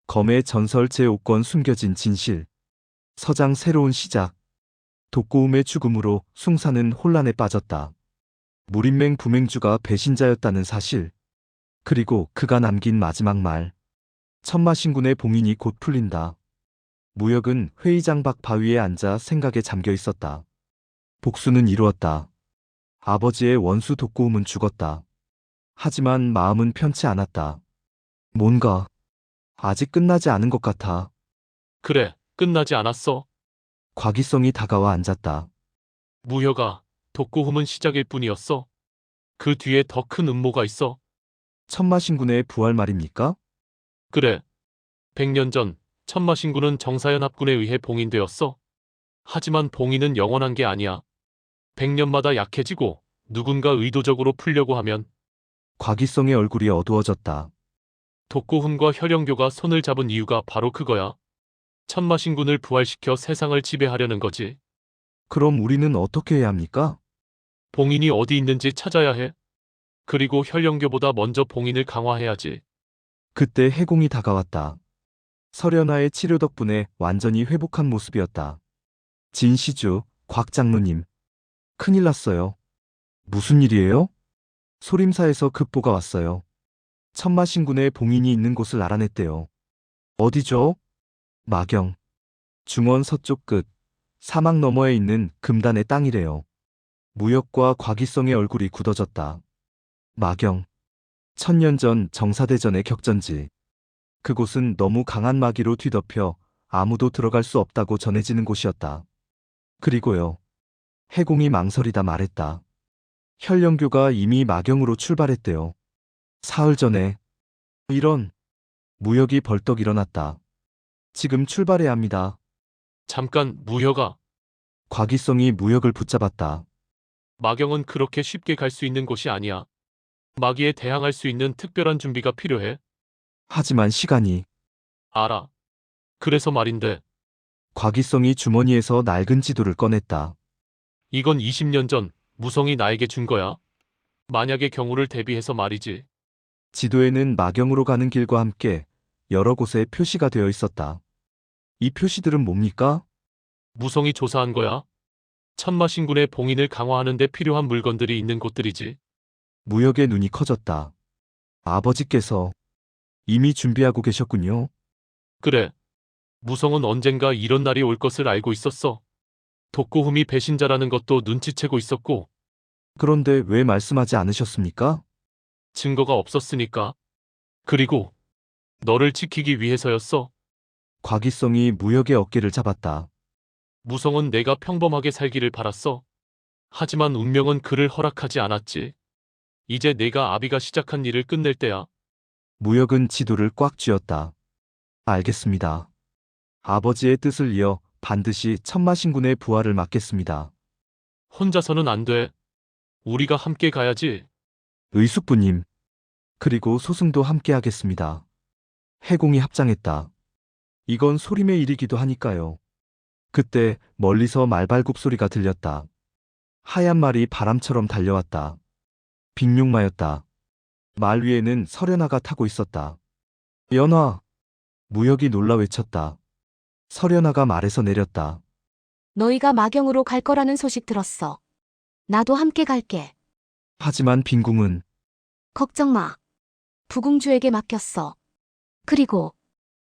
검의 전설 제5권 숨겨진 진실. 서장 새로운 시작. 독고음의 죽음으로 숭산은 혼란에 빠졌다. 무린맹 부맹주가 배신자였다는 사실. 그리고 그가 남긴 마지막 말. 천마신군의 봉인이 곧 풀린다. 무역은 회의장 밖 바위에 앉아 생각에 잠겨 있었다. 복수는 이루었다. 아버지의 원수 독고음은 죽었다. 하지만 마음은 편치 않았다. 뭔가 아직 끝나지 않은 것 같아. 그래, 끝나지 않았어. 과기성이 다가와 앉았다. 무효가 독고hum은 시작일 뿐이었어. 그 뒤에 더 큰 음모가 있어. 천마신군의 부활 말입니까? 그래. 100년 전 천마신군은 정사연합군에 의해 봉인되었어. 하지만 봉인은 영원한 게 아니야. 100년마다 약해지고 누군가 의도적으로 풀려고 하면 과기성의 얼굴이 어두워졌다. 독고hum과 혈영교가 손을 잡은 이유가 바로 그거야. 천마신군을 부활시켜 세상을 지배하려는 거지. 그럼 우리는 어떻게 해야 합니까? 봉인이 어디 있는지 찾아야 해. 그리고 혈영교보다 먼저 봉인을 강화해야지. 그때 해공이 다가왔다. 설연아의 치료 덕분에 완전히 회복한 모습이었다. 진시주, 곽 장로님. 큰일 났어요. 무슨 일이에요? 소림사에서 급보가 왔어요. 천마신군의 봉인이 있는 곳을 알아냈대요. 어디죠? 마경. 중원 서쪽 끝. 사막 너머에 있는 금단의 땅이래요. 무역과 과기성의 얼굴이 굳어졌다. 마경. 천년 전 정사대전의 격전지. 그곳은 너무 강한 마기로 뒤덮여 아무도 들어갈 수 없다고 전해지는 곳이었다. 그리고요. 해공이 망설이다 말했다. 혈령교가 이미 마경으로 출발했대요. 사흘 전에. 이런. 무역이 벌떡 일어났다. 지금 출발해야 합니다. 잠깐, 무효가. 과기성이 무역을 붙잡았다. 마경은 그렇게 쉽게 갈 수 있는 곳이 아니야. 마기에 대항할 수 있는 특별한 준비가 필요해. 하지만 시간이. 알아. 그래서 말인데, 과기성이 주머니에서 낡은 지도를 꺼냈다. 이건 20년 전 무성이 나에게 준 거야. 만약의 경우를 대비해서 말이지. 지도에는 마경으로 가는 길과 함께 여러 곳에 표시가 되어 있었다. 이 표시들은 뭡니까? 무성이 조사한 거야. 천마신군의 봉인을 강화하는 데 필요한 물건들이 있는 곳들이지. 무역의 눈이 커졌다. 아버지께서 이미 준비하고 계셨군요. 그래. 무성은 언젠가 이런 날이 올 것을 알고 있었어. 독고hum이 배신자라는 것도 눈치채고 있었고, 그런데 왜 말씀하지 않으셨습니까? 증거가 없었으니까. 그리고 너를 지키기 위해서였어. 과기성이 무역의 어깨를 잡았다. 무성은 내가 평범하게 살기를 바랐어. 하지만 운명은 그를 허락하지 않았지. 이제 내가 아비가 시작한 일을 끝낼 때야. 무역은 지도를 꽉 쥐었다. 알겠습니다. 아버지의 뜻을 이어 반드시 천마신군의 부활을 막겠습니다. 혼자서는 안 돼. 우리가 함께 가야지. 의숙부님, 그리고 소승도 함께 하겠습니다. 해공이 합장했다. 이건 소림의 일이기도 하니까요. 그때 멀리서 말발굽 소리가 들렸다. 하얀 말이 바람처럼 달려왔다. 빅룡마였다. 말 위에는 설연아가 타고 있었다. 연화! 무역이 놀라 외쳤다. 설연아가 말에서 내렸다. 너희가 마경으로 갈 거라는 소식 들었어. 나도 함께 갈게. 하지만 빈궁은 걱정 마. 부궁주에게 맡겼어. 그리고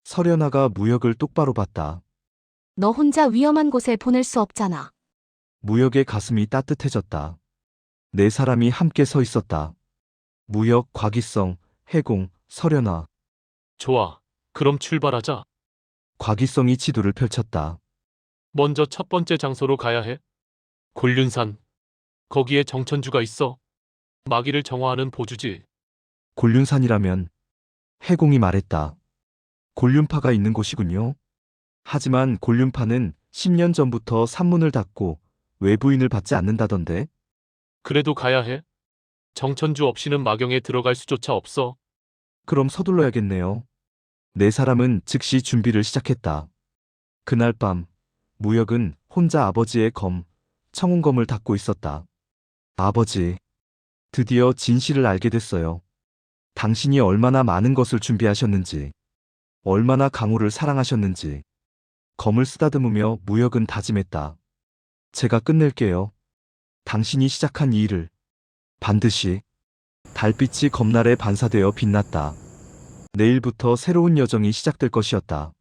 설연아가 무역을 똑바로 봤다. 너 혼자 위험한 곳에 보낼 수 없잖아. 무역의 가슴이 따뜻해졌다. 네 사람이 함께 서 있었다. 무역, 과기성, 해공, 설연아. 좋아. 그럼 출발하자. 과기성이 지도를 펼쳤다. 먼저 첫 번째 장소로 가야 해. 곤륜산. 거기에 정천주가 있어. 마기를 정화하는 보주지. 곤륜산이라면 해공이 말했다. 곤륜파가 있는 곳이군요. 하지만 곤륜파는 10년 전부터 산문을 닫고 외부인을 받지 않는다던데. 그래도 가야 해. 정천주 없이는 마경에 들어갈 수조차 없어. 그럼 서둘러야겠네요. 네 사람은 즉시 준비를 시작했다. 그날 밤 무역은 혼자 아버지의 검, 청운검을 닫고 있었다. 아버지, 드디어 진실을 알게 됐어요. 당신이 얼마나 많은 것을 준비하셨는지. 얼마나 강호를 사랑하셨는지. 검을 쓰다듬으며 무역은 다짐했다. 제가 끝낼게요. 당신이 시작한 이 일을. 반드시. 달빛이 검날에 반사되어 빛났다. 내일부터 새로운 여정이 시작될 것이었다.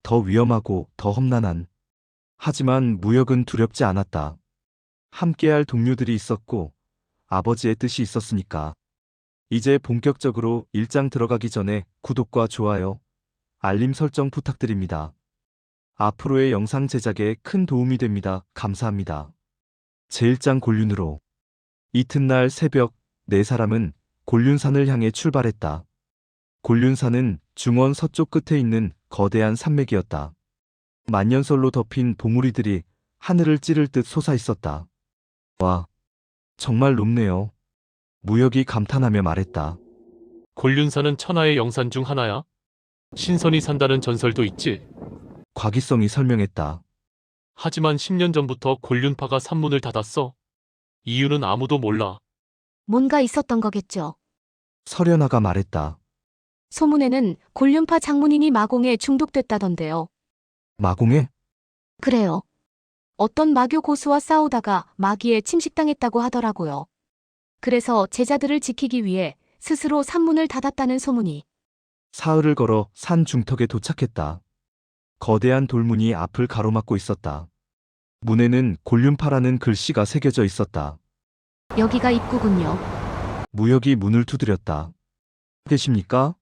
더 위험하고 더 험난한. 하지만 무역은 두렵지 않았다. 함께할 동료들이 있었고 아버지의 뜻이 있었으니까. 이제 본격적으로 일장 들어가기 전에 구독과 좋아요, 알림 설정 부탁드립니다. 앞으로의 영상 제작에 큰 도움이 됩니다. 감사합니다. 제1장 곤륜으로. 이튿날 새벽 네 사람은 곤륜산을 향해 출발했다. 곤륜산은 중원 서쪽 끝에 있는 거대한 산맥이었다. 만년설로 덮인 봉우리들이 하늘을 찌를 듯 솟아있었다. 와, 정말 높네요. 무역이 감탄하며 말했다. 곤륜산은 천하의 영산 중 하나야. 신선이 산다는 전설도 있지. 곽이성이 설명했다. 하지만 10년 전부터 곤륜파가 산문을 닫았어. 이유는 아무도 몰라. 뭔가 있었던 거겠죠. 설현아가 말했다. 소문에는 곤륜파 장문인이 마공에 중독됐다던데요. 마공에? 그래요. 어떤 마교 고수와 싸우다가 마귀에 침식당했다고 하더라고요. 그래서 제자들을 지키기 위해 스스로 산문을 닫았다는 소문이. 사흘을 걸어 산 중턱에 도착했다. 거대한 돌문이 앞을 가로막고 있었다. 문에는 곤륜파라는 글씨가 새겨져 있었다. 여기가 입구군요. 무역이 문을 두드렸다. 계십니까?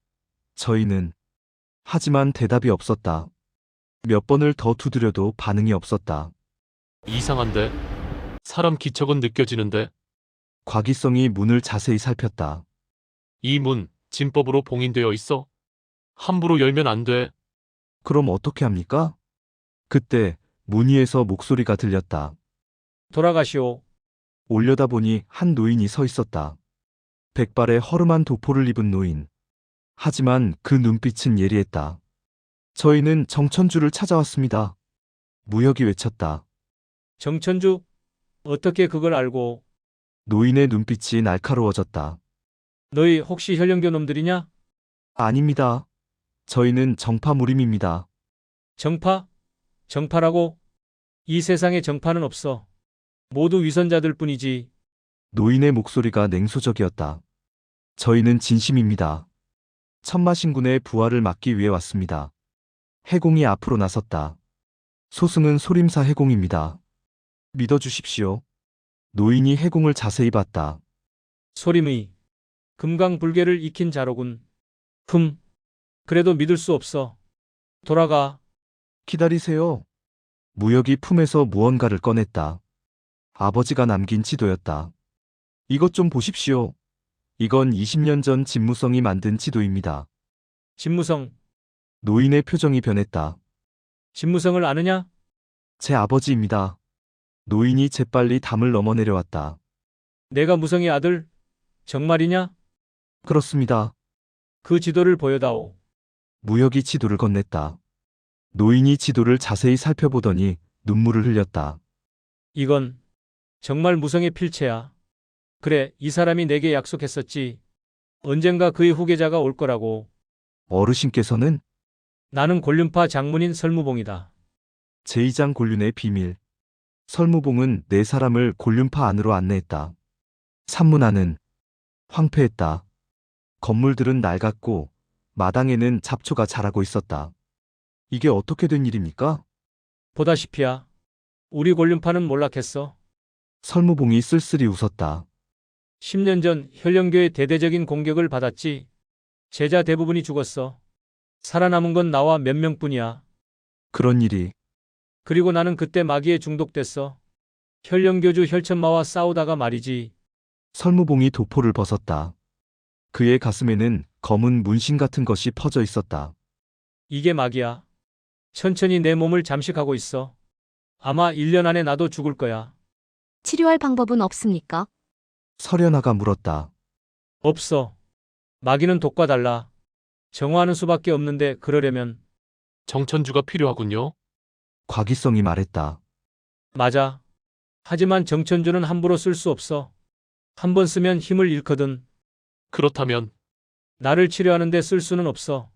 저희는. 하지만 대답이 없었다. 몇 번을 더 두드려도 반응이 없었다. 이상한데? 사람 기척은 느껴지는데? 곽이성이 문을 자세히 살폈다. 이 문, 진법으로 봉인되어 있어. 함부로 열면 안 돼. 그럼 어떻게 합니까? 그때 문 위에서 목소리가 들렸다. 돌아가시오. 올려다보니 한 노인이 서 있었다. 백발에 허름한 도포를 입은 노인. 하지만 그 눈빛은 예리했다. 저희는 정천주를 찾아왔습니다. 무역이 외쳤다. 정천주? 어떻게 그걸 알고? 노인의 눈빛이 날카로워졌다. 너희 혹시 현령교 놈들이냐? 아닙니다. 저희는 정파 무림입니다. 정파? 정파라고? 이 세상에 정파는 없어. 모두 위선자들 뿐이지. 노인의 목소리가 냉소적이었다. 저희는 진심입니다. 천마신군의 부활을 막기 위해 왔습니다. 해공이 앞으로 나섰다. 소승은 소림사 해공입니다. 믿어주십시오. 노인이 해공을 자세히 봤다. 소림의 금강불개를 익힌 자로군. 그래도 믿을 수 없어. 돌아가. 기다리세요. 무역이 품에서 무언가를 꺼냈다. 아버지가 남긴 지도였다. 이것 좀 보십시오. 이건 20년 전 진무성이 만든 지도입니다. 진무성. 노인의 표정이 변했다. 진무성을 아느냐? 제 아버지입니다. 노인이 재빨리 담을 넘어 내려왔다. 내가 무성의 아들? 정말이냐? 그렇습니다. 그 지도를 보여다오. 무역이 지도를 건넸다. 노인이 지도를 자세히 살펴보더니 눈물을 흘렸다. 이건 정말 무성의 필체야. 그래, 이 사람이 내게 약속했었지. 언젠가 그의 후계자가 올 거라고. 어르신께서는 나는 곤륜파 장문인 설무봉이다. 제2장 곤륜의 비밀. 설무봉은 네 사람을 곤륜파 안으로 안내했다. 산문 안은 황폐했다. 건물들은 낡았고 마당에는 잡초가 자라고 있었다. 이게 어떻게 된 일입니까? 보다시피야. 우리 곤륜파는 몰락했어. 설무봉이 쓸쓸히 웃었다. 10년 전 현령교의 대대적인 공격을 받았지. 제자 대부분이 죽었어. 살아남은 건 나와 몇 명뿐이야. 그런 일이. 그리고 나는 그때 마귀에 중독됐어. 현령교주 혈천마와 싸우다가 말이지. 설무봉이 도포를 벗었다. 그의 가슴에는 검은 문신 같은 것이 퍼져 있었다. 이게 마귀야. 천천히 내 몸을 잠식하고 있어. 아마 1년 안에 나도 죽을 거야. 치료할 방법은 없습니까? 설현아가 물었다. 없어. 마귀는 독과 달라. 정화하는 수밖에 없는데 그러려면. 정천주가 필요하군요. 곽이성이 말했다. 맞아. 하지만 정천주는 함부로 쓸 수 없어. 한 번 쓰면 힘을 잃거든. 그렇다면 나를 치료하는데 쓸 수는 없어.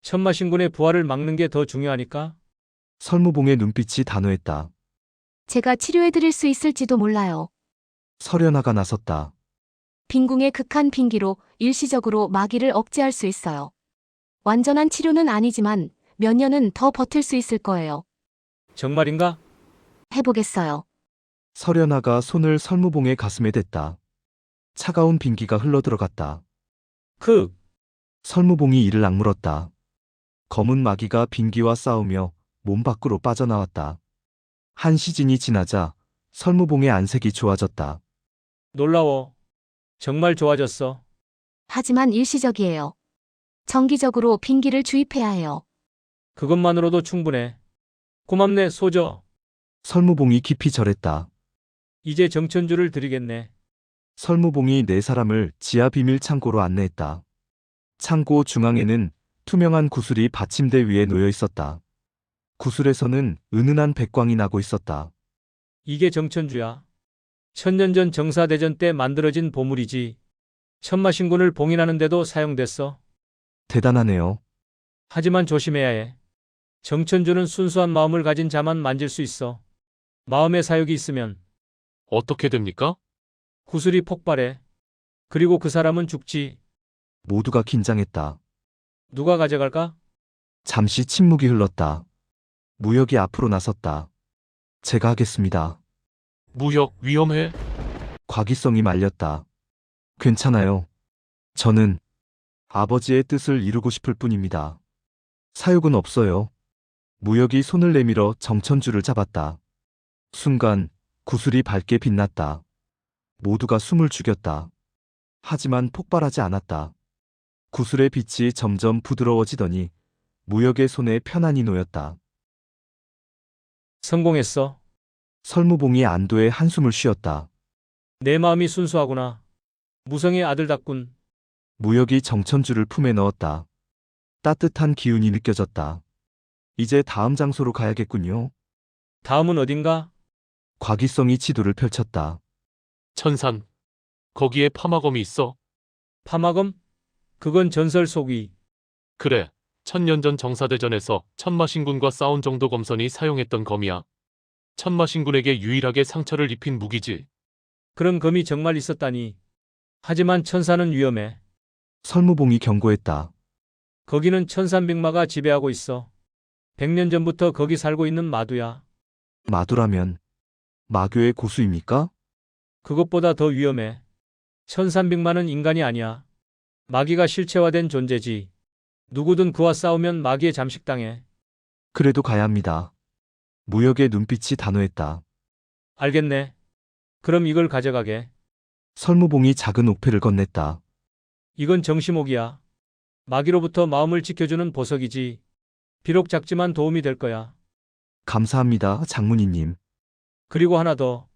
천마신군의 부활을 막는 게 더 중요하니까. 설무봉의 눈빛이 단호했다. 제가 치료해드릴 수 있을지도 몰라요. 설연아가 나섰다. 빈궁의 극한 빈기로 일시적으로 마귀를 억제할 수 있어요. 완전한 치료는 아니지만 몇 년은 더 버틸 수 있을 거예요. 정말인가? 해보겠어요. 설연아가 손을 설무봉의 가슴에 댔다. 차가운 빈기가 흘러들어갔다. 설무봉이 이를 악물었다. 검은 마귀가 빈기와 싸우며 몸 밖으로 빠져나왔다. 한 시즌이 지나자 설무봉의 안색이 좋아졌다. 놀라워. 정말 좋아졌어. 하지만 일시적이에요. 정기적으로 빈기를 주입해야 해요. 그것만으로도 충분해. 고맙네, 소저. 설무봉이 깊이 절했다. 이제 정천주를 드리겠네. 설무봉이 네 사람을 지하 비밀 창고로 안내했다. 창고 중앙에는 투명한 구슬이 받침대 위에 놓여 있었다. 구슬에서는 은은한 백광이 나고 있었다. 이게 정천주야. 천년 전 정사대전 때 만들어진 보물이지. 천마신군을 봉인하는데도 사용됐어. 대단하네요. 하지만 조심해야 해. 정천주는 순수한 마음을 가진 자만 만질 수 있어. 마음의 사욕이 있으면 어떻게 됩니까? 구슬이 폭발해. 그리고 그 사람은 죽지. 모두가 긴장했다. 누가 가져갈까? 잠시 침묵이 흘렀다. 무역이 앞으로 나섰다. 제가 하겠습니다. 무역 위험해. 과기성이 말렸다. 괜찮아요. 저는 아버지의 뜻을 이루고 싶을 뿐입니다. 사욕은 없어요. 무역이 손을 내밀어 정천주를 잡았다. 순간 구슬이 밝게 빛났다. 모두가 숨을 죽였다. 하지만 폭발하지 않았다. 구슬의 빛이 점점 부드러워지더니 무역의 손에 편안히 놓였다. 성공했어. 설무봉이 안도의 한숨을 쉬었다. 내 마음이 순수하구나. 무성의 아들답군. 무역이 정천주를 품에 넣었다. 따뜻한 기운이 느껴졌다. 이제 다음 장소로 가야겠군요. 다음은 어딘가? 과기성이 지도를 펼쳤다. 천산. 거기에 파마검이 있어. 파마검? 그건 전설 속이. 그래. 천년 전 정사대전에서 천마신군과 싸운 정도 검선이 사용했던 검이야. 천마신군에게 유일하게 상처를 입힌 무기지. 그런 검이 정말 있었다니. 하지만 천사는 위험해. 설무봉이 경고했다. 거기는 천산백마가 지배하고 있어. 100년 전부터 거기 살고 있는 마두야. 마두라면 마교의 고수입니까? 그것보다 더 위험해. 천산백마는 인간이 아니야. 마귀가 실체화된 존재지. 누구든 그와 싸우면 마귀에 잠식당해. 그래도 가야 합니다. 무역의 눈빛이 단호했다. 알겠네. 그럼 이걸 가져가게. 설무봉이 작은 옥패를 건넸다. 이건 정시목이야. 마귀로부터 마음을 지켜주는 보석이지. 비록 작지만 도움이 될 거야. 감사합니다, 장문이님. 그리고 하나 더.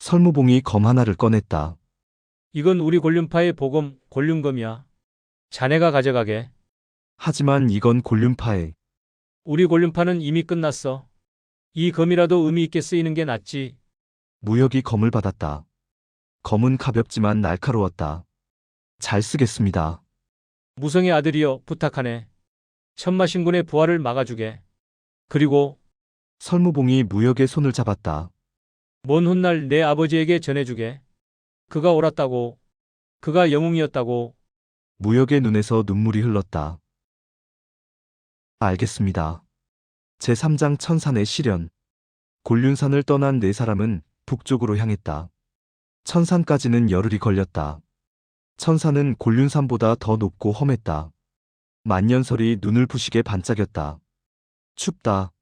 설무봉이 검 하나를 꺼냈다. 이건 우리 곤륜파의 보검, 곤륜검이야. 자네가 가져가게. 하지만 이건 곤륜파에. 우리 곤륜파는 이미 끝났어. 이 검이라도 의미 있게 쓰이는 게 낫지. 무역이 검을 받았다. 검은 가볍지만 날카로웠다. 잘 쓰겠습니다. 무성의 아들이여 부탁하네. 천마신군의 부활을 막아주게. 그리고 설무봉이 무역의 손을 잡았다. 먼 훗날 내 아버지에게 전해주게. 그가 옳았다고. 그가 영웅이었다고. 무역의 눈에서 눈물이 흘렀다. 알겠습니다. 제3장 천산의 시련. 곤륜산을 떠난 네 사람은 북쪽으로 향했다. 천산까지는 열흘이 걸렸다. 천산은 곤륜산보다 더 높고 험했다. 만년설이 눈을 부시게 반짝였다. 춥다.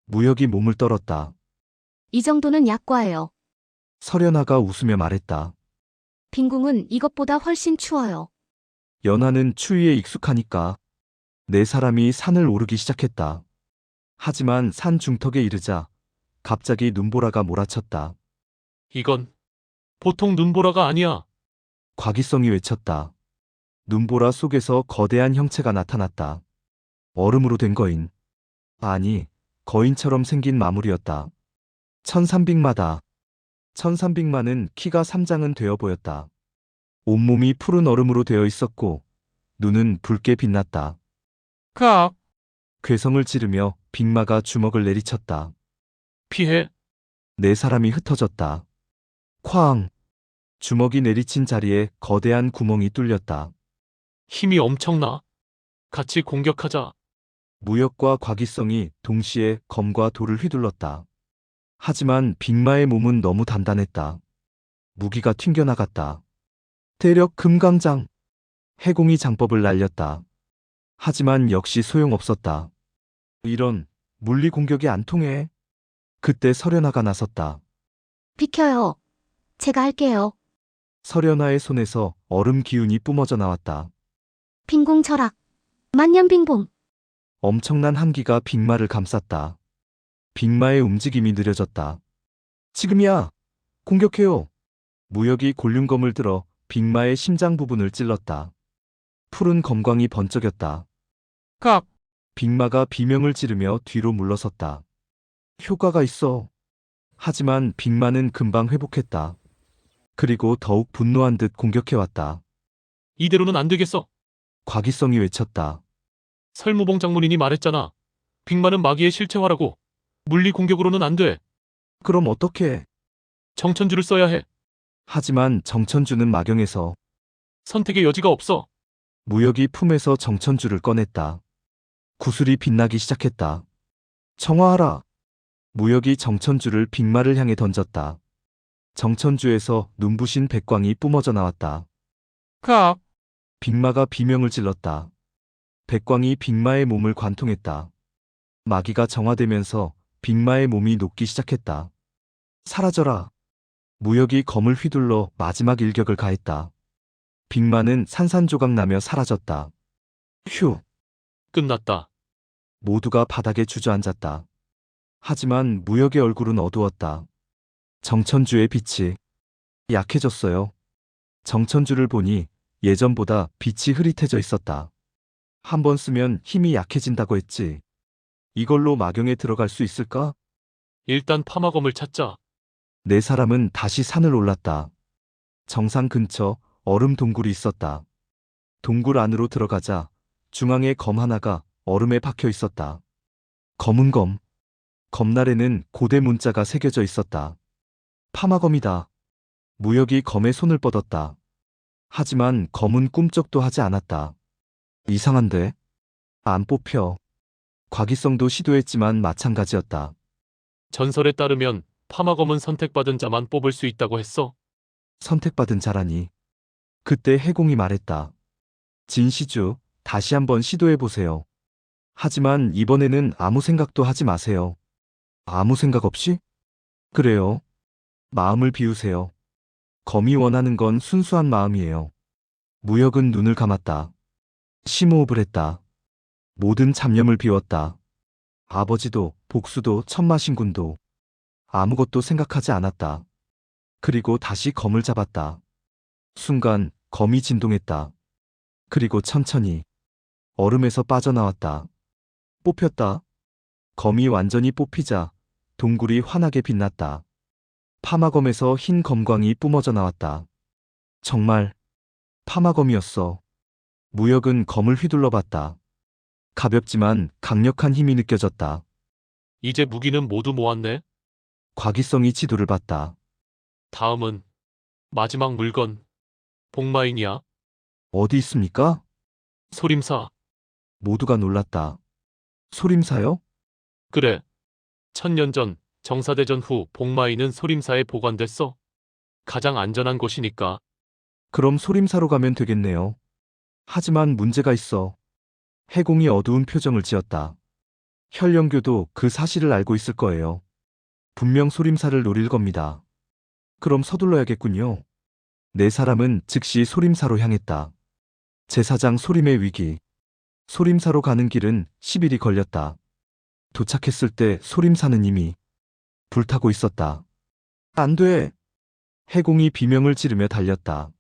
무역이 몸을 떨었다. 이 정도는 약과예요. 설연아가 웃으며 말했다. 빈궁은 이것보다 훨씬 추워요. 연하는 추위에 익숙하니까. 네 사람이 산을 오르기 시작했다. 하지만 산 중턱에 이르자 갑자기 눈보라가 몰아쳤다. 이건 보통 눈보라가 아니야. 과기성이 외쳤다. 눈보라 속에서 거대한 형체가 나타났다. 얼음으로 된 거인. 아니, 거인처럼 생긴 마물이었다. 천삼빅마다. 천삼빅마는 키가 3장은 되어 보였다. 온몸이 푸른 얼음으로 되어 있었고 눈은 붉게 빛났다. 각! 괴성을 지르며 빅마가 주먹을 내리쳤다. 피해. 네 사람이 흩어졌다. 쾅! 주먹이 내리친 자리에 거대한 구멍이 뚫렸다. 힘이 엄청나. 같이 공격하자. 무역과 과기성이 동시에 검과 돌을 휘둘렀다. 하지만 빅마의 몸은 너무 단단했다. 무기가 튕겨나갔다. 대력 금강장. 해공이 장법을 날렸다. 하지만 역시 소용없었다. 이런 물리 공격이 안 통해. 그때 설현아가 나섰다. 비켜요. 제가 할게요. 설현아의 손에서 얼음 기운이 뿜어져 나왔다. 빈공 철학. 만년 빈봉. 엄청난 한기가 빅마를 감쌌다. 빅마의 움직임이 느려졌다. 지금이야! 공격해요! 무역이 골륜검을 들어 빅마의 심장 부분을 찔렀다. 푸른 검광이 번쩍였다. 각! 빅마가 비명을 지르며 뒤로 물러섰다. 효과가 있어. 하지만 빅마는 금방 회복했다. 그리고 더욱 분노한 듯 공격해왔다. 이대로는 안 되겠어. 과기성이 외쳤다. 설무봉 장문인이 말했잖아. 빅마는 마기의 실체화라고. 물리 공격으로는 안 돼. 그럼 어떡해? 정천주를 써야 해. 하지만 정천주는 막영에서. 선택의 여지가 없어. 무역이 품에서 정천주를 꺼냈다. 구슬이 빛나기 시작했다. 정화하라. 무역이 정천주를 빅마를 향해 던졌다. 정천주에서 눈부신 백광이 뿜어져 나왔다. 각! 빅마가 비명을 질렀다. 백광이 빅마의 몸을 관통했다. 마기가 정화되면서 빅마의 몸이 녹기 시작했다. 사라져라. 무역이 검을 휘둘러 마지막 일격을 가했다. 빅마는 산산조각 나며 사라졌다. 휴. 끝났다. 모두가 바닥에 주저앉았다. 하지만 무역의 얼굴은 어두웠다. 정천주의 빛이 약해졌어요. 정천주를 보니 예전보다 빛이 흐릿해져 있었다. 한 번 쓰면 힘이 약해진다고 했지. 이걸로 마경에 들어갈 수 있을까? 일단 파마검을 찾자. 네 사람은 다시 산을 올랐다. 정상 근처 얼음 동굴이 있었다. 동굴 안으로 들어가자 중앙에 검 하나가 얼음에 박혀 있었다. 검은 검. 검날에는 고대 문자가 새겨져 있었다. 파마검이다. 무역이 검에 손을 뻗었다. 하지만 검은 꿈쩍도 하지 않았다. 이상한데? 안 뽑혀. 과기성도 시도했지만 마찬가지였다. 전설에 따르면 파마검은 선택받은 자만 뽑을 수 있다고 했어. 선택받은 자라니. 그때 해공이 말했다. 진시주, 다시 한번 시도해보세요. 하지만 이번에는 아무 생각도 하지 마세요. 아무 생각 없이? 그래요. 마음을 비우세요. 검이 원하는 건 순수한 마음이에요. 무역은 눈을 감았다. 심호흡을 했다. 모든 잡념을 비웠다. 아버지도, 복수도, 천마신군도. 아무것도 생각하지 않았다. 그리고 다시 검을 잡았다. 순간 검이 진동했다. 그리고 천천히 얼음에서 빠져나왔다. 뽑혔다. 검이 완전히 뽑히자 동굴이 환하게 빛났다. 파마검에서 흰 검광이 뿜어져 나왔다. 정말 파마검이었어. 무역은 검을 휘둘러 봤다. 가볍지만 강력한 힘이 느껴졌다. 이제 무기는 모두 모았네. 과기성이 지도를 봤다. 다음은 마지막 물건. 복마인이야. 어디 있습니까? 소림사. 모두가 놀랐다. 소림사요? 그래. 1000년 전 정사대전 후 복마인은 소림사에 보관됐어. 가장 안전한 곳이니까. 그럼 소림사로 가면 되겠네요. 하지만 문제가 있어. 해공이 어두운 표정을 지었다. 혈령교도 그 사실을 알고 있을 거예요. 분명 소림사를 노릴 겁니다. 그럼 서둘러야겠군요. 네 사람은 즉시 소림사로 향했다. 제사장 소림의 위기. 소림사로 가는 길은 10일이 걸렸다. 도착했을 때 소림사는 이미 불타고 있었다. 안 돼! 해공이 비명을 지르며 달렸다.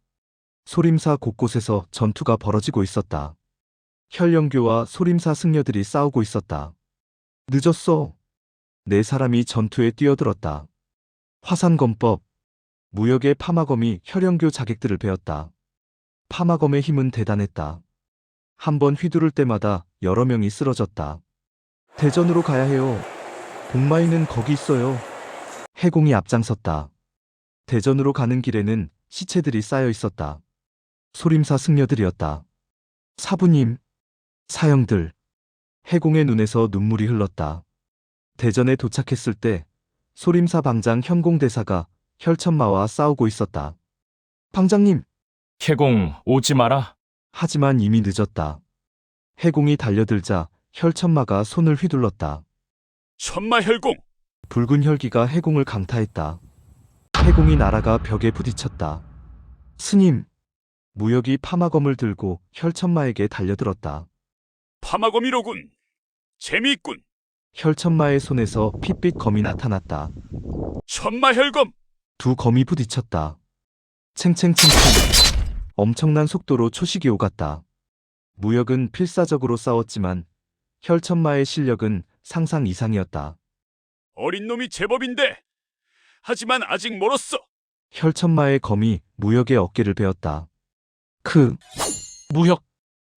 소림사 곳곳에서 전투가 벌어지고 있었다. 혈령교와 소림사 승려들이 싸우고 있었다. 늦었어. 네 사람이 전투에 뛰어들었다. 화산검법. 무역의 파마검이 혈령교 자객들을 베었다. 파마검의 힘은 대단했다. 한 번 휘두를 때마다 여러 명이 쓰러졌다. 대전으로 가야 해요. 복마이는 거기 있어요. 해공이 앞장섰다. 대전으로 가는 길에는 시체들이 쌓여 있었다. 소림사 승려들이었다. 사부님, 사형들. 해공의 눈에서 눈물이 흘렀다. 대전에 도착했을 때 소림사 방장 현공대사가 혈천마와 싸우고 있었다. 방장님! 해공 오지 마라. 하지만 이미 늦었다. 해공이 달려들자 혈천마가 손을 휘둘렀다. 천마혈공! 붉은 혈기가 해공을 강타했다. 해공이 날아가 벽에 부딪혔다. 스님! 무역이 파마검을 들고 혈천마에게 달려들었다. 파마검이로군. 재미있군. 혈천마의 손에서 핏빛 검이 나타났다. 천마혈검! 두 검이 부딪혔다. 챙챙챙챙. 엄청난 속도로 초식이 오갔다. 무역은 필사적으로 싸웠지만 혈천마의 실력은 상상 이상이었다. 어린 놈이 제법인데. 하지만 아직 멀었어. 혈천마의 검이 무역의 어깨를 베었다. 무혁,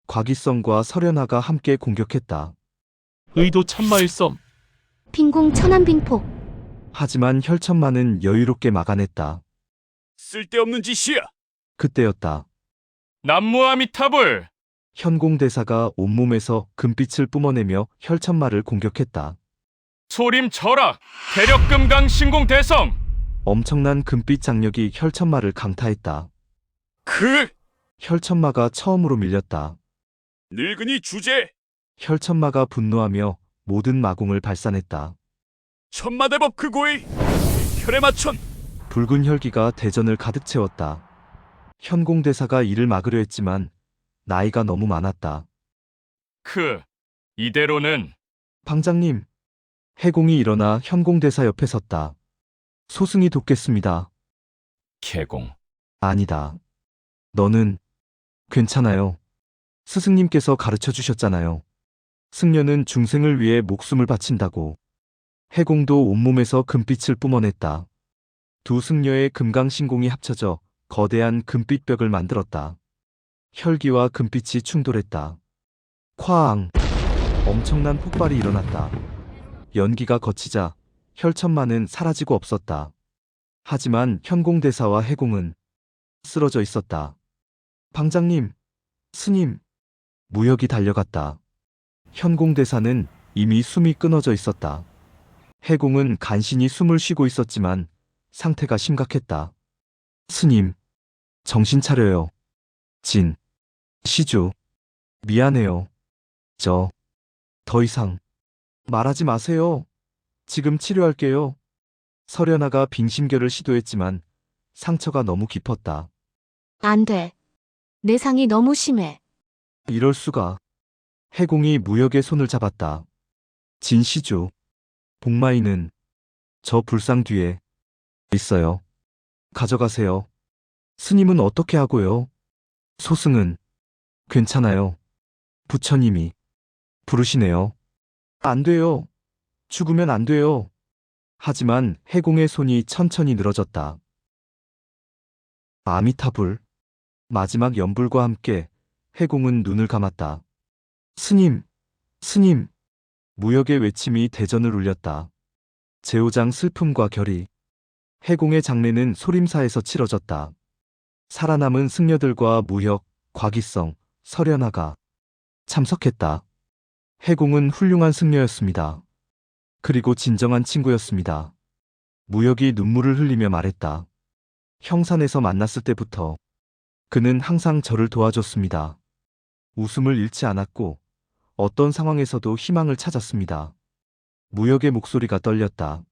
과기성과 설현아가 함께 공격했다. 의도 참마일섬. 빈궁 천안빙폭. 하지만 혈천마는 여유롭게 막아냈다. 쓸데없는 짓이야. 그때였다. 남무아미타불. 현공대사가 온몸에서 금빛을 뿜어내며 혈천마를 공격했다. 소림 절악. 대력금강 신공 대성. 엄청난 금빛 장력이 혈천마를 강타했다. 혈천마가 처음으로 밀렸다. 늙은이 주제. 혈천마가 분노하며 모든 마궁을 발산했다. 천마대법 그 고의 혈의 마천. 붉은 혈기가 대전을 가득 채웠다. 현공대사가 이를 막으려 했지만 나이가 너무 많았다. 이대로는 방장님, 해공이 일어나 현공대사 옆에 섰다. 소승이 돕겠습니다. 해공. 아니다. 너는 괜찮아요. 스승님께서 가르쳐 주셨잖아요. 승려는 중생을 위해 목숨을 바친다고. 해공도 온몸에서 금빛을 뿜어냈다. 두 승려의 금강신공이 합쳐져 거대한 금빛벽을 만들었다. 혈기와 금빛이 충돌했다. 쾅! 엄청난 폭발이 일어났다. 연기가 거치자 혈천마는 사라지고 없었다. 하지만 현공대사와 해공은 쓰러져 있었다. 방장님, 스님, 무역이 달려갔다. 현공대사는 이미 숨이 끊어져 있었다. 해공은 간신히 숨을 쉬고 있었지만 상태가 심각했다. 스님, 정신 차려요. 시주, 미안해요. 더 이상 말하지 마세요. 지금 치료할게요. 설현아가 빙심결을 시도했지만 상처가 너무 깊었다. 안 돼. 내 상이 너무 심해. 이럴 수가. 해공이 무역의 손을 잡았다. 진시주, 복마이는 저 불상 뒤에 있어요. 가져가세요. 스님은 어떻게 하고요? 소승은 괜찮아요. 부처님이 부르시네요. 안 돼요. 죽으면 안 돼요. 하지만 해공의 손이 천천히 늘어졌다. 아미타불. 마지막 연불과 함께 해공은 눈을 감았다. 스님, 스님. 무역의 외침이 대전을 울렸다. 제오장 슬픔과 결의. 해공의 장례는 소림사에서 치러졌다. 살아남은 승려들과 무역, 과기성, 설현아가 참석했다. 해공은 훌륭한 승려였습니다. 그리고 진정한 친구였습니다. 무역이 눈물을 흘리며 말했다. 형산에서 만났을 때부터 그는 항상 저를 도와줬습니다. 웃음을 잃지 않았고 어떤 상황에서도 희망을 찾았습니다. 무역의 목소리가 떨렸다.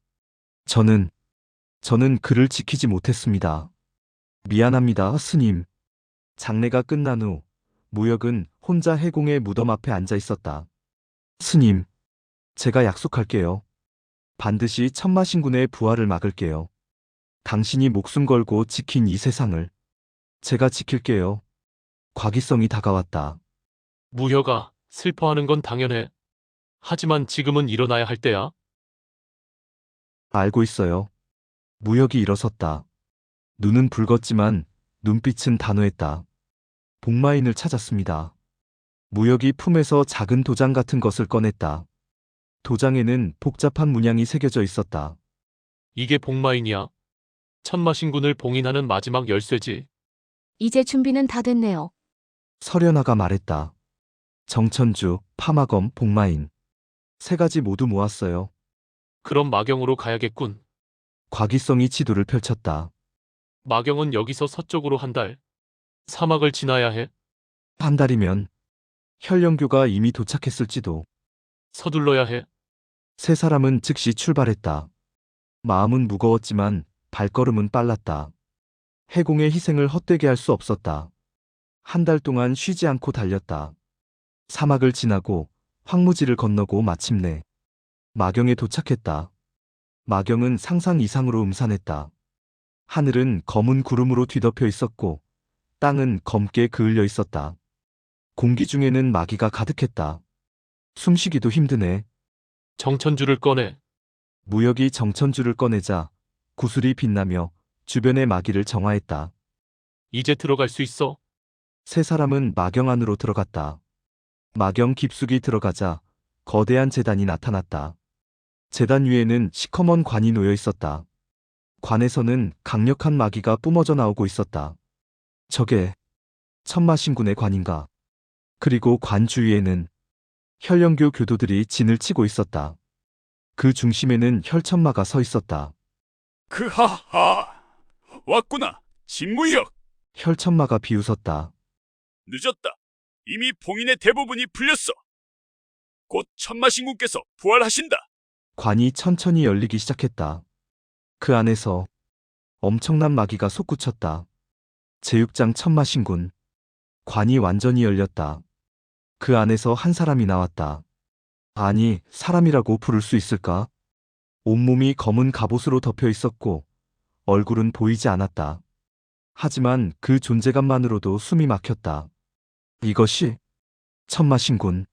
저는 그를 지키지 못했습니다. 미안합니다, 스님. 장례가 끝난 후 무역은 혼자 해공의 무덤 앞에 앉아 있었다. 스님, 제가 약속할게요. 반드시 천마신군의 부활을 막을게요. 당신이 목숨 걸고 지킨 이 세상을 제가 지킬게요. 과기성이 다가왔다. 무혁아, 슬퍼하는 건 당연해. 하지만 지금은 일어나야 할 때야. 알고 있어요. 무역이 일어섰다. 눈은 붉었지만 눈빛은 단호했다. 복마인을 찾았습니다. 무역이 품에서 작은 도장 같은 것을 꺼냈다. 도장에는 복잡한 문양이 새겨져 있었다. 이게 복마인이야. 천마신군을 봉인하는 마지막 열쇠지. 이제 준비는 다 됐네요. 설현아가 말했다. 정천주, 파마검, 복마인. 세 가지 모두 모았어요. 그럼 마경으로 가야겠군. 과기성이 지도를 펼쳤다. 마경은 여기서 서쪽으로 한 달. 사막을 지나야 해. 한 달이면 현령교가 이미 도착했을지도. 서둘러야 해. 세 사람은 즉시 출발했다. 마음은 무거웠지만 발걸음은 빨랐다. 해공의 희생을 헛되게 할 수 없었다. 한 달 동안 쉬지 않고 달렸다. 사막을 지나고 황무지를 건너고 마침내 마경에 도착했다. 마경은 상상 이상으로 음산했다. 하늘은 검은 구름으로 뒤덮여 있었고 땅은 검게 그을려 있었다. 공기 중에는 마기가 가득했다. 숨쉬기도 힘드네. 정천주를 꺼내. 무역이 정천주를 꺼내자 구슬이 빛나며 주변의 마기를 정화했다. 이제 들어갈 수 있어. 세 사람은 마경 안으로 들어갔다. 마경 깊숙이 들어가자 거대한 제단이 나타났다. 제단 위에는 시커먼 관이 놓여 있었다. 관에서는 강력한 마기가 뿜어져 나오고 있었다. 저게 천마신군의 관인가? 그리고 관 주위에는 현령교 교도들이 진을 치고 있었다. 그 중심에는 혈천마가 서 있었다. 그하하, 왔구나. 진무역. 혈천마가 비웃었다. 늦었다. 이미 봉인의 대부분이 풀렸어. 곧 천마신군께서 부활하신다. 관이 천천히 열리기 시작했다. 그 안에서 엄청난 마기가 솟구쳤다. 제6장 천마신군. 관이 완전히 열렸다. 그 안에서 한 사람이 나왔다. 아니, 사람이라고 부를 수 있을까? 온몸이 검은 갑옷으로 덮여 있었고 얼굴은 보이지 않았다. 하지만 그 존재감만으로도 숨이 막혔다. 이것이 천마신군.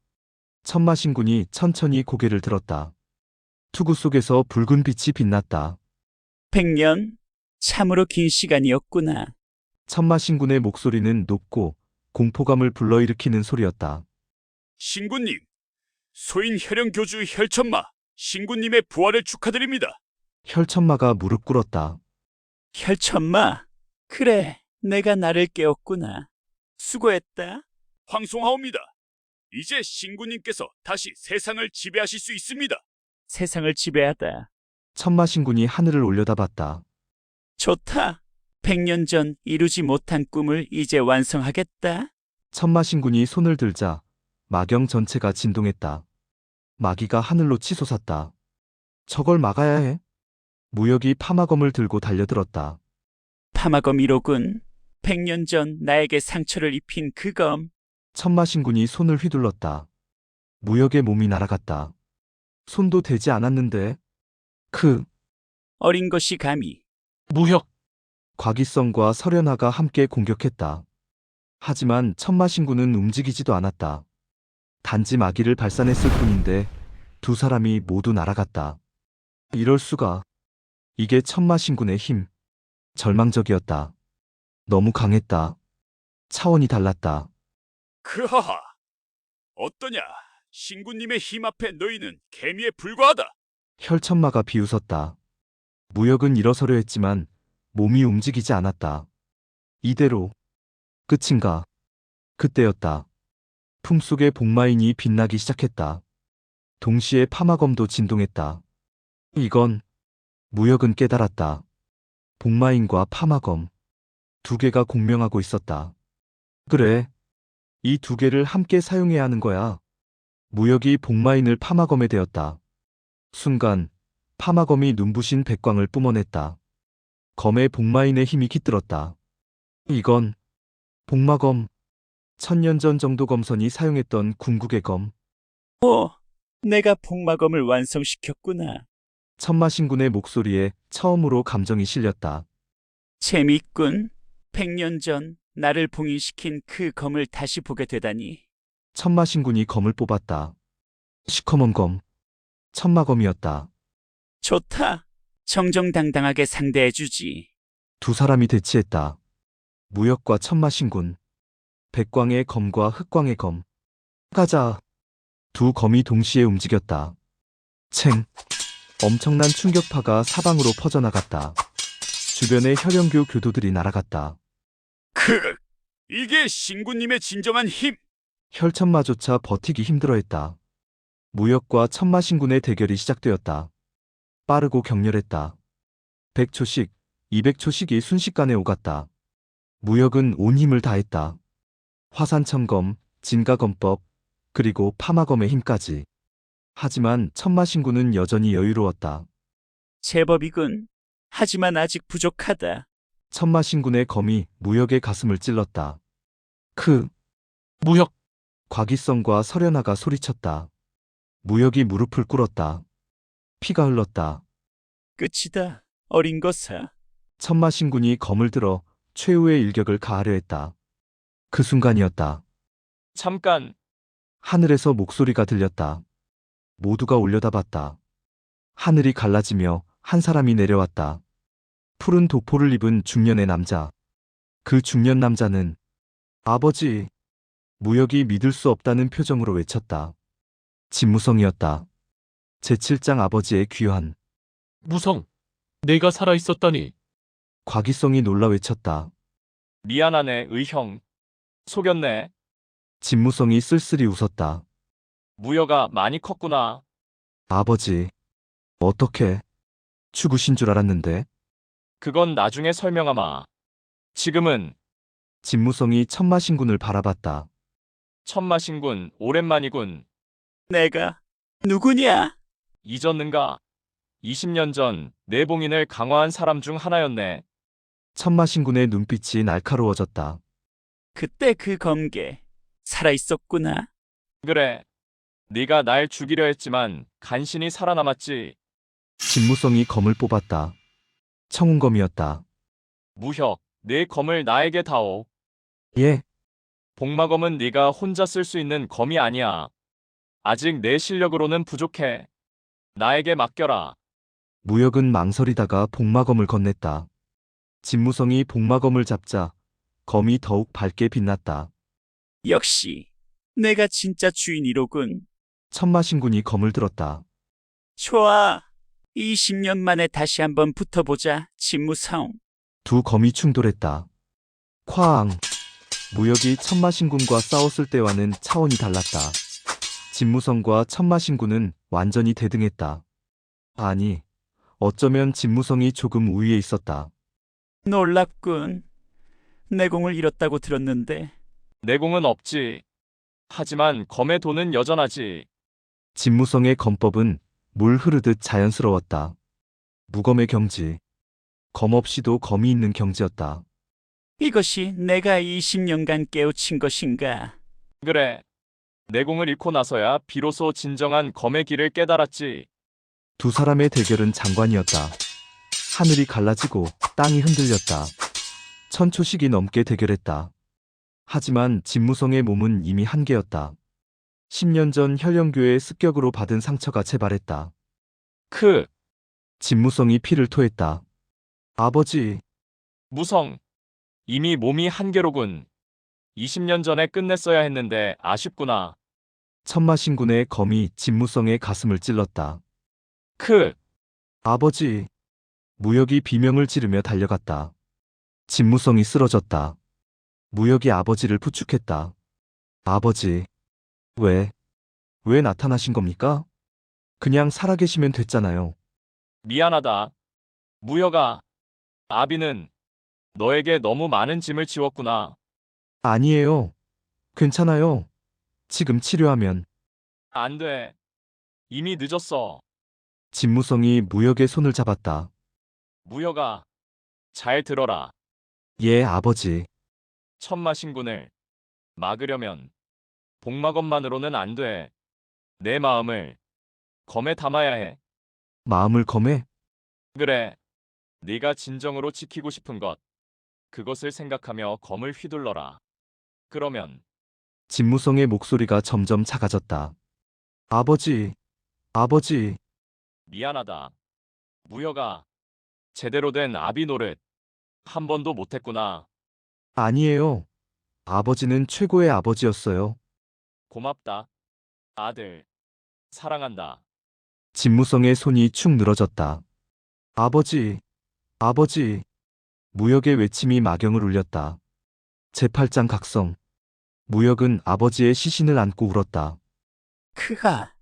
천마신군이 천천히 고개를 들었다. 투구 속에서 붉은 빛이 빛났다. 100년? 참으로 긴 시간이었구나. 천마신군의 목소리는 높고 공포감을 불러일으키는 소리였다. 신군님, 소인 혈령교주 혈천마 신군님의 부활을 축하드립니다. 혈천마가 무릎 꿇었다. 혈천마? 그래, 내가 나를 깨웠구나. 수고했다. 황송하옵니다. 이제 신군님께서 다시 세상을 지배하실 수 있습니다. 세상을 지배하다. 천마신군이 하늘을 올려다봤다. 좋다. 100년 전 이루지 못한 꿈을 이제 완성하겠다. 천마신군이 손을 들자 마경 전체가 진동했다. 마기가 하늘로 치솟았다. 저걸 막아야 해. 무역이 파마검을 들고 달려들었다. 파마검 1호군. 100년 전 나에게 상처를 입힌 그 검. 천마신군이 손을 휘둘렀다. 무역의 몸이 날아갔다. 손도 대지 않았는데. 어린 것이 감히. 무혁. 과기성과 설현아가 함께 공격했다. 하지만 천마신군은 움직이지도 않았다. 단지 마기를 발산했을 뿐인데 두 사람이 모두 날아갔다. 이럴 수가. 이게 천마신군의 힘. 절망적이었다. 너무 강했다. 차원이 달랐다. 그하하, 어떠냐? 신군님의 힘 앞에 너희는 개미에 불과하다. 혈천마가 비웃었다. 무역은 일어서려 했지만 몸이 움직이지 않았다. 이대로 끝인가? 그때였다. 품속의 복마인이 빛나기 시작했다. 동시에 파마검도 진동했다. 이건 무역은 깨달았다. 복마인과 파마검 두 개가 공명하고 있었다. 그래, 이 두 개를 함께 사용해야 하는 거야. 무역이 복마인을 파마검에 대었다. 순간 파마검이 눈부신 백광을 뿜어냈다. 검에 복마인의 힘이 깃들었다. 이건 복마검. 1000년 전 정도 검선이 사용했던 궁극의 검. 오, 내가 복마검을 완성시켰구나. 천마신군의 목소리에 처음으로 감정이 실렸다. 재미있군. 100년 전 나를 봉인시킨 그 검을 다시 보게 되다니. 천마신군이 검을 뽑았다. 시커먼 검. 천마검이었다. 좋다. 정정당당하게 상대해주지. 두 사람이 대치했다. 무역과 천마신군. 백광의 검과 흑광의 검. 가자. 두 검이 동시에 움직였다. 챙. 엄청난 충격파가 사방으로 퍼져나갔다. 주변의 혈영교 교도들이 날아갔다. 이게 신구님의 진정한 힘! 혈천마조차 버티기 힘들어했다. 무역과 천마신군의 대결이 시작되었다. 빠르고 격렬했다. 100초씩, 200초씩이 순식간에 오갔다. 무역은 온 힘을 다했다. 화산천검, 진가검법, 그리고 파마검의 힘까지. 하지만 천마신군은 여전히 여유로웠다. 제법이군. 하지만 아직 부족하다. 천마신군의 검이 무역의 가슴을 찔렀다. 무역, 과기성과 설현아가 소리쳤다. 무역이 무릎을 꿇었다. 피가 흘렀다. 끝이다. 어린 것아. 천마신군이 검을 들어 최후의 일격을 가하려 했다. 그 순간이었다. 잠깐. 하늘에서 목소리가 들렸다. 모두가 올려다봤다. 하늘이 갈라지며 한 사람이 내려왔다. 푸른 도포를 입은 중년의 남자. 그 중년 남자는 아버지. 무역이 믿을 수 없다는 표정으로 외쳤다. 진무성이었다. 제7장 아버지의 귀환. 무성, 내가 살아있었다니. 과기성이 놀라 외쳤다. 미안하네, 의형. 속였네. 진무성이 쓸쓸히 웃었다. 무여가 많이 컸구나. 아버지. 어떻게? 죽으신 줄 알았는데. 그건 나중에 설명하마. 지금은 진무성이 천마신군을 바라봤다. 천마신군, 오랜만이군. 내가 누구냐? 잊었는가? 20년 전 내봉인을 강화한 사람 중 하나였네. 천마신군의 눈빛이 날카로워졌다. 그때 그 검계 살아있었구나. 그래. 네가 날 죽이려 했지만 간신히 살아남았지. 진무성이 검을 뽑았다. 청운검이었다. 무혁, 내 검을 나에게 다오. 예. 복마검은 네가 혼자 쓸 수 있는 검이 아니야. 아직 내 실력으로는 부족해. 나에게 맡겨라. 무역은 망설이다가 복마검을 건넸다. 진무성이 복마검을 잡자 검이 더욱 밝게 빛났다. 역시 내가 진짜 주인이로군. 천마신군이 검을 들었다. 좋아. 20년 만에 다시 한번 붙어보자, 진무성. 두 검이 충돌했다. 쾅! 무역이 천마신군과 싸웠을 때와는 차원이 달랐다. 진무성과 천마신군은 완전히 대등했다. 아니, 어쩌면 진무성이 조금 우위에 있었다. 놀랍군. 내공을 잃었다고 들었는데. 내공은 없지. 하지만 검의 돈은 여전하지. 진무성의 검법은 물 흐르듯 자연스러웠다. 무검의 경지. 검 없이도 검이 있는 경지였다. 이것이 내가 20년간 깨우친 것인가? 그래. 내공을 잃고 나서야 비로소 진정한 검의 길을 깨달았지. 두 사람의 대결은 장관이었다. 하늘이 갈라지고 땅이 흔들렸다. 1000초씩이 넘게 대결했다. 하지만 진무성의 몸은 이미 한계였다. 10년 전 혈령교의 습격으로 받은 상처가 재발했다. 진무성이 피를 토했다. 아버지. 무성. 이미 몸이 한계로군. 20년 전에 끝냈어야 했는데 아쉽구나. 천마신군의 검이 진무성의 가슴을 찔렀다. 아버지. 무역이 비명을 지르며 달려갔다. 진무성이 쓰러졌다. 무역이 아버지를 부축했다. 아버지. 왜 나타나신 겁니까? 그냥 살아계시면 됐잖아요. 미안하다. 무여가. 아비는 너에게 너무 많은 짐을 지웠구나. 아니에요. 괜찮아요. 지금 치료하면. 안 돼. 이미 늦었어. 진무성이 무역의 손을 잡았다. 무여가. 잘 들어라. 예, 아버지. 천마신군을 막으려면 복마검만으로는 안 돼. 내 마음을 검에 담아야 해. 마음을 검해? 그래. 네가 진정으로 지키고 싶은 것. 그것을 생각하며 검을 휘둘러라. 그러면 진무성의 목소리가 점점 작아졌다. 아버지. 미안하다. 무여가. 제대로 된 아비 노릇 한 번도 못했구나. 아니에요. 아버지는 최고의 아버지였어요. 고맙다. 아들. 사랑한다. 진무성의 손이 축 늘어졌다. 아버지, 아버지. 무역의 외침이 마경을 울렸다. 제8장 각성. 무역은 아버지의 시신을 안고 울었다. 크하.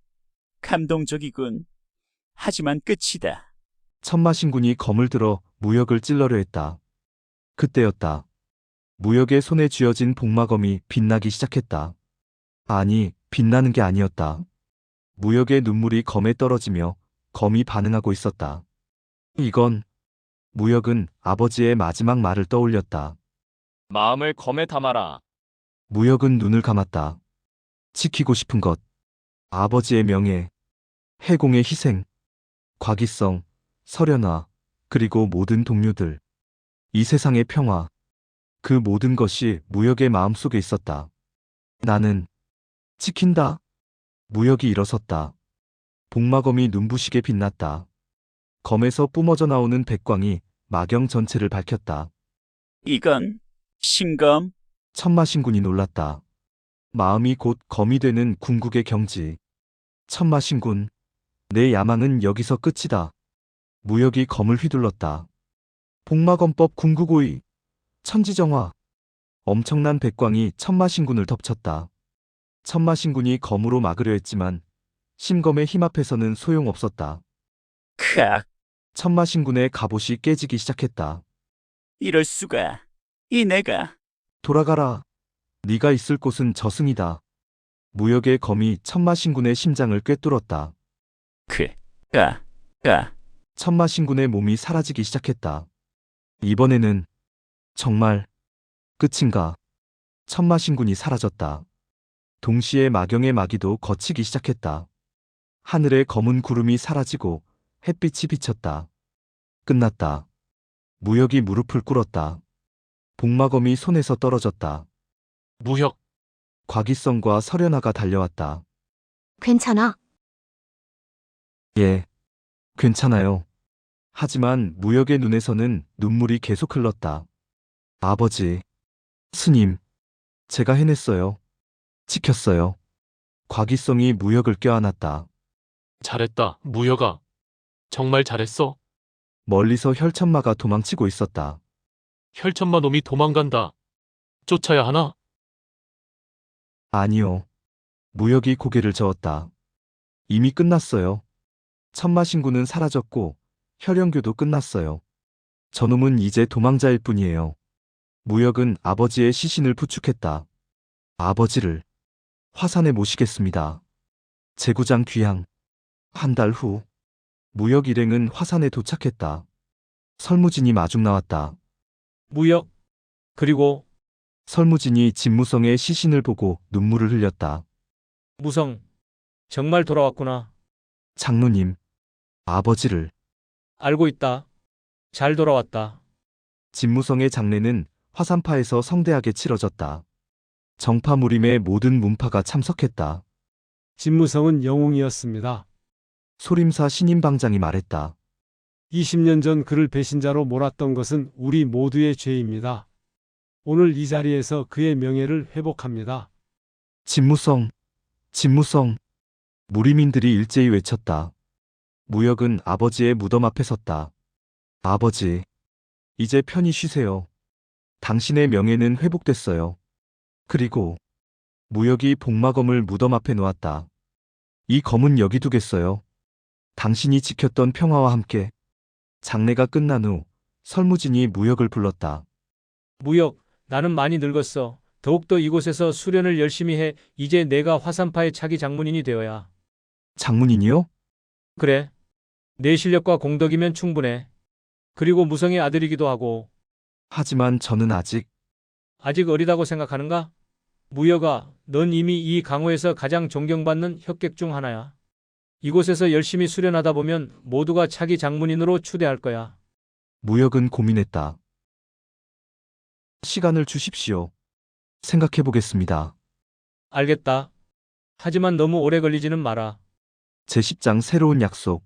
감동적이군. 하지만 끝이다. 천마신군이 검을 들어 무역을 찔러려 했다. 그때였다. 무역의 손에 쥐어진 복마검이 빛나기 시작했다. 아니, 빛나는 게 아니었다. 무역의 눈물이 검에 떨어지며 검이 반응하고 있었다. 이건, 무역은 아버지의 마지막 말을 떠올렸다. 마음을 검에 담아라. 무역은 눈을 감았다. 지키고 싶은 것, 아버지의 명예, 해공의 희생, 과기성, 설현아, 그리고 모든 동료들. 이 세상의 평화, 그 모든 것이 무역의 마음속에 있었다. 나는 지킨다. 무역이 일어섰다. 복마검이 눈부시게 빛났다. 검에서 뿜어져 나오는 백광이 마경 전체를 밝혔다. 이건 신검. 천마신군이 놀랐다. 마음이 곧 검이 되는 궁극의 경지. 천마신군, 내 야망은 여기서 끝이다. 무역이 검을 휘둘렀다. 복마검법 궁극오의, 천지정화. 엄청난 백광이 천마신군을 덮쳤다. 천마신군이 검으로 막으려 했지만 심검의 힘 앞에서는 소용없었다. 크악. 천마신군의 갑옷이 깨지기 시작했다. 이럴 수가. 이 내가. 돌아가라. 네가 있을 곳은 저승이다. 무역의 검이 천마신군의 심장을 꿰뚫었다. 가. 천마신군의 몸이 사라지기 시작했다. 이번에는 정말 끝인가? 천마신군이 사라졌다. 동시에 마경의 마기도 걷히기 시작했다. 하늘의 검은 구름이 사라지고 햇빛이 비쳤다. 끝났다. 무역이 무릎을 꿇었다. 복마검이 손에서 떨어졌다. 무역, 과기성과 설현아가 달려왔다. 괜찮아. 예, 괜찮아요. 하지만 무역의 눈에서는 눈물이 계속 흘렀다. 아버지, 스님, 제가 해냈어요. 지켰어요. 과기성이 무역을 껴안았다. 잘했다, 무역아. 정말 잘했어. 멀리서 혈천마가 도망치고 있었다. 혈천마 놈이 도망간다. 쫓아야 하나? 아니요. 무역이 고개를 저었다. 이미 끝났어요. 천마신군은 사라졌고 혈연교도 끝났어요. 저놈은 이제 도망자일 뿐이에요. 무역은 아버지의 시신을 부축했다. 아버지를 화산에 모시겠습니다. 제구장 귀향. 한 달 후 무역 일행은 화산에 도착했다. 설무진이 마중 나왔다. 무역. 그리고 설무진이 진무성의 시신을 보고 눈물을 흘렸다. 무성. 정말 돌아왔구나. 장로님, 아버지를. 알고 있다. 잘 돌아왔다. 진무성의 장례는 화산파에서 성대하게 치러졌다. 정파무림의 모든 문파가 참석했다. 진무성은 영웅이었습니다. 소림사 신임방장이 말했다. 20년 전 그를 배신자로 몰았던 것은 우리 모두의 죄입니다. 오늘 이 자리에서 그의 명예를 회복합니다. 진무성, 진무성. 무림인들이 일제히 외쳤다. 무역은 아버지의 무덤 앞에 섰다. 아버지, 이제 편히 쉬세요. 당신의 명예는 회복됐어요. 그리고 무역이 복마검을 무덤 앞에 놓았다. 이 검은 여기 두겠어요. 당신이 지켰던 평화와 함께. 장례가 끝난 후 설무진이 무역을 불렀다. 무역, 나는 많이 늙었어. 더욱더 이곳에서 수련을 열심히 해. 이제 내가 화산파의 차기 장문인이 되어야. 장문인이요? 그래. 내 실력과 공덕이면 충분해. 그리고 무성의 아들이기도 하고. 하지만 저는 아직 아직 어리다고 생각하는가? 무역아, 넌 이미 이 강호에서 가장 존경받는 혁객 중 하나야. 이곳에서 열심히 수련하다 보면 모두가 차기 장문인으로 추대할 거야. 무역은 고민했다. 시간을 주십시오. 생각해 보겠습니다. 알겠다. 하지만 너무 오래 걸리지는 마라. 제10장 새로운 약속.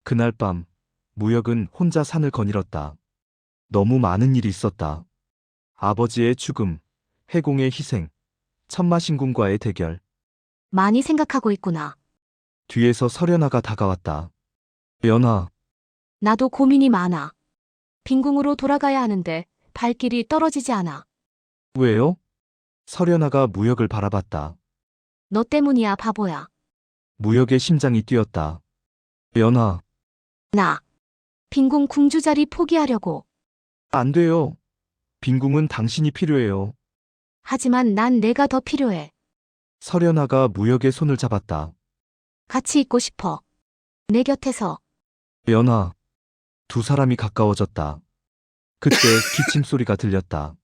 그날 밤 무역은 혼자 산을 거닐었다. 너무 많은 일이 있었다. 아버지의 죽음, 해공의 희생, 천마신군과의 대결, 많이 생각하고 있구나. 뒤에서 설연아가 다가왔다. 연아, 나도 고민이 많아. 빈궁으로 돌아가야 하는데 발길이 떨어지지 않아. 왜요? 설연아가 무역을 바라봤다. 너 때문이야, 바보야. 무역의 심장이 뛰었다. 연아, 나. 빈궁 궁주 자리 포기하려고. 안 돼요. 빈궁은 당신이 필요해요. 하지만 난 내가 더 필요해. 설연아가 무역의 손을 잡았다. 같이 있고 싶어. 내 곁에서. 연아, 두 사람이 가까워졌다. 그때 기침 소리가 들렸다.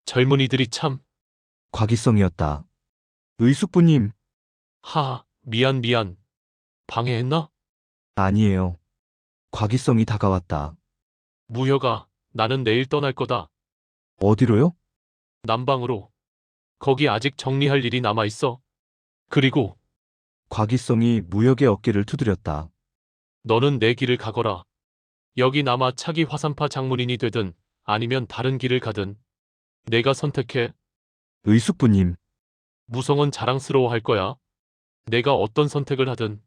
젊은이들이 참. 곽이성이었다. 의숙부님, 하하, 미안. 방해했나? 아니에요. 곽이성이 다가왔다. 무혁아, 나는 내일 떠날 거다. 어디로요? 남방으로. 거기 아직 정리할 일이 남아 있어. 그리고 곽이성이 무역의 어깨를 두드렸다. 너는 내 길을 가거라. 여기 남아 차기 화산파 장문인이 되든 아니면 다른 길을 가든 내가 선택해. 의숙부님, 무성은 자랑스러워할 거야. 내가 어떤 선택을 하든.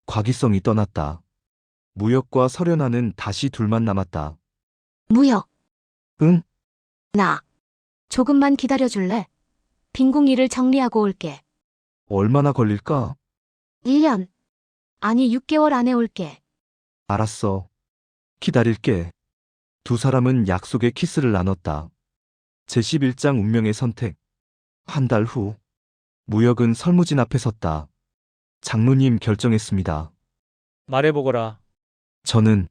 곽이성이 떠났다. 무역과 설연아는 다시 둘만 남았다. 무역. 응? 나. 조금만 기다려줄래? 빈궁 일을 정리하고 올게. 얼마나 걸릴까? 1년. 아니, 6개월 안에 올게. 알았어. 기다릴게. 두 사람은 약속의 키스를 나눴다. 제11장 운명의 선택. 한 달 후, 무역은 설무진 앞에 섰다. 장로님 결정했습니다. 말해보거라. 저는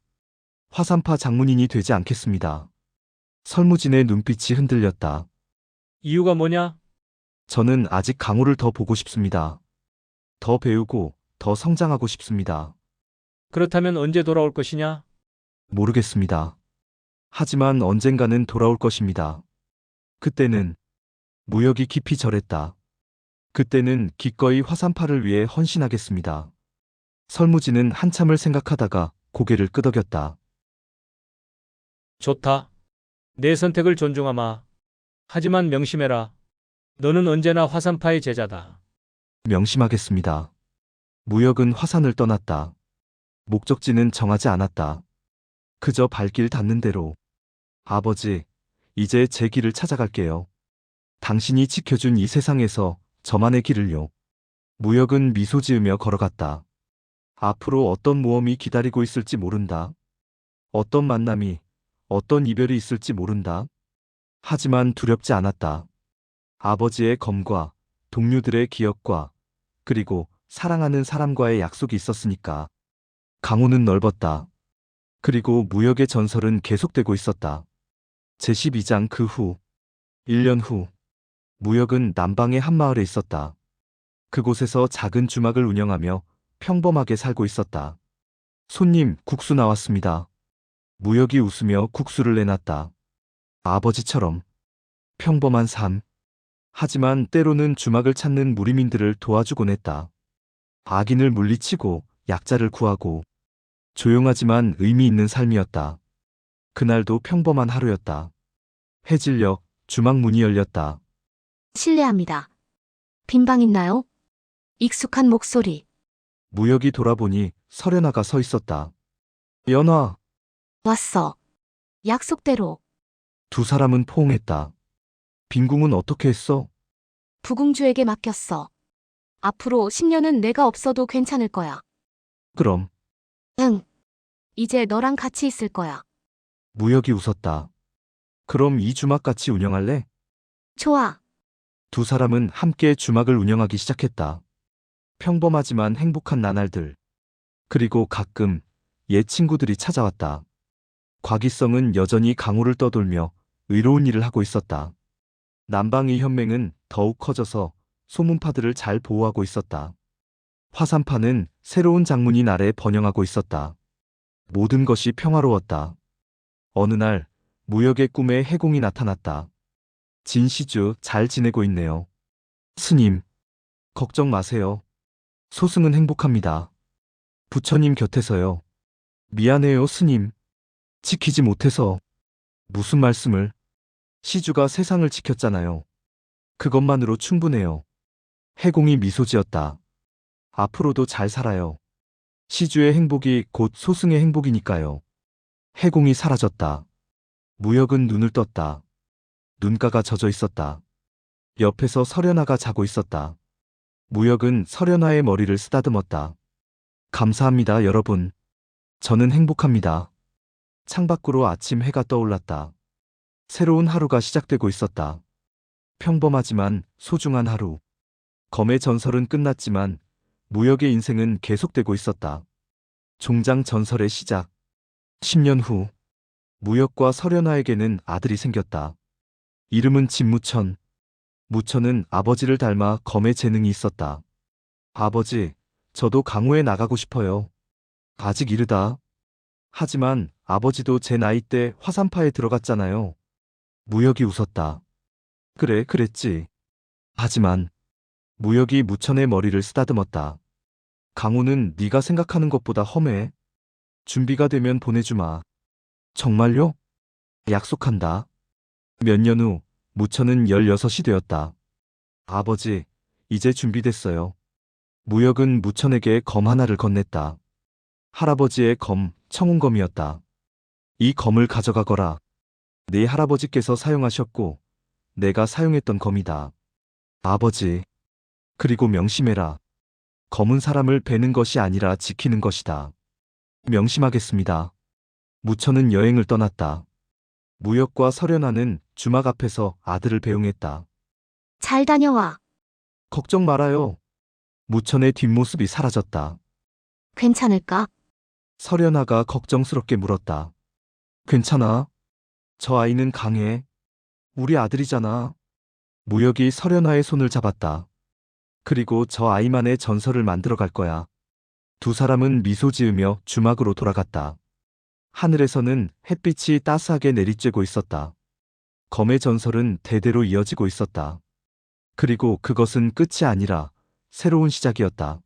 화산파 장문인이 되지 않겠습니다. 설무진의 눈빛이 흔들렸다. 이유가 뭐냐? 저는 아직 강호를 더 보고 싶습니다. 더 배우고 더 성장하고 싶습니다. 그렇다면 언제 돌아올 것이냐? 모르겠습니다. 하지만 언젠가는 돌아올 것입니다. 그때는 무역이 깊이 절했다. 그때는 기꺼이 화산파를 위해 헌신하겠습니다. 설무진은 한참을 생각하다가 고개를 끄덕였다. 좋다. 내 선택을 존중하마. 하지만 명심해라. 너는 언제나 화산파의 제자다. 명심하겠습니다. 무역은 화산을 떠났다. 목적지는 정하지 않았다. 그저 발길 닿는 대로. 아버지, 이제 제 길을 찾아갈게요. 당신이 지켜준 이 세상에서 저만의 길을요. 무역은 미소 지으며 걸어갔다. 앞으로 어떤 모험이 기다리고 있을지 모른다. 어떤 만남이, 어떤 이별이 있을지 모른다. 하지만 두렵지 않았다. 아버지의 검과 동료들의 기억과 그리고 사랑하는 사람과의 약속이 있었으니까. 강호는 넓었다. 그리고 무역의 전설은 계속되고 있었다. 제12장 그 후, 1년 후, 무역은 남방의 한 마을에 있었다. 그곳에서 작은 주막을 운영하며 평범하게 살고 있었다. 손님, 국수 나왔습니다. 무역이 웃으며 국수를 내놨다. 아버지처럼 평범한 삶. 하지만 때로는 주막을 찾는 무리민들을 도와주곤 했다. 악인을 물리치고 약자를 구하고 조용하지만 의미 있는 삶이었다. 그날도 평범한 하루였다. 해질녘 주막 문이 열렸다. 실례합니다. 빈방 있나요? 익숙한 목소리. 무역이 돌아보니 설연아가 서 있었다. 연아, 왔어. 약속대로. 두 사람은 포옹했다. 빈궁은 어떻게 했어? 부궁주에게 맡겼어. 앞으로 10년은 내가 없어도 괜찮을 거야. 그럼 응. 이제 너랑 같이 있을 거야. 무역이 웃었다. 그럼 이 주막 같이 운영할래? 좋아. 두 사람은 함께 주막을 운영하기 시작했다. 평범하지만 행복한 나날들. 그리고 가끔 옛 친구들이 찾아왔다. 곽이성은 여전히 강호를 떠돌며 의로운 일을 하고 있었다. 남방의 현맹은 더욱 커져서 소문파들을 잘 보호하고 있었다. 화산파는 새로운 장문인 아래 번영하고 있었다. 모든 것이 평화로웠다. 어느 날 무역의 꿈에 해공이 나타났다. 진시주 잘 지내고 있네요. 스님, 걱정 마세요. 소승은 행복합니다. 부처님 곁에서요. 미안해요, 스님. 지키지 못해서. 무슨 말씀을? 시주가 세상을 지켰잖아요. 그것만으로 충분해요. 해공이 미소 지었다. 앞으로도 잘 살아요. 시주의 행복이 곧 소승의 행복이니까요. 해공이 사라졌다. 무역은 눈을 떴다. 눈가가 젖어 있었다. 옆에서 설현아가 자고 있었다. 무역은 설현아의 머리를 쓰다듬었다. 감사합니다, 여러분. 저는 행복합니다. 창밖으로 아침 해가 떠올랐다. 새로운 하루가 시작되고 있었다. 평범하지만 소중한 하루. 검의 전설은 끝났지만 무역의 인생은 계속되고 있었다. 종장 전설의 시작. 10년 후 무역과 설현아에게는 아들이 생겼다. 이름은 진무천. 무천은 아버지를 닮아 검의 재능이 있었다. 아버지, 저도 강호에 나가고 싶어요. 아직 이르다. 하지만 아버지도 제 나이 때 화산파에 들어갔잖아요. 무역이 웃었다. 그래, 그랬지. 하지만 무역이 무천의 머리를 쓰다듬었다. 강호는 네가 생각하는 것보다 험해. 준비가 되면 보내주마. 정말요? 약속한다. 몇 년 후 무천은 16이 되었다. 아버지, 이제 준비됐어요. 무역은 무천에게 검 하나를 건넸다. 할아버지의 검, 청운검이었다. 이 검을 가져가거라. 네 할아버지께서 사용하셨고 내가 사용했던 검이다. 아버지, 그리고 명심해라. 검은 사람을 베는 것이 아니라 지키는 것이다. 명심하겠습니다. 무천은 여행을 떠났다. 무역과 설현아는 주막 앞에서 아들을 배웅했다. 잘 다녀와. 걱정 말아요. 무천의 뒷모습이 사라졌다. 괜찮을까? 설현아가 걱정스럽게 물었다. 괜찮아. 저 아이는 강해. 우리 아들이잖아. 무역이 설현아의 손을 잡았다. 그리고 저 아이만의 전설을 만들어 갈 거야. 두 사람은 미소 지으며 주막으로 돌아갔다. 하늘에서는 햇빛이 따스하게 내리쬐고 있었다. 검의 전설은 대대로 이어지고 있었다. 그리고 그것은 끝이 아니라 새로운 시작이었다.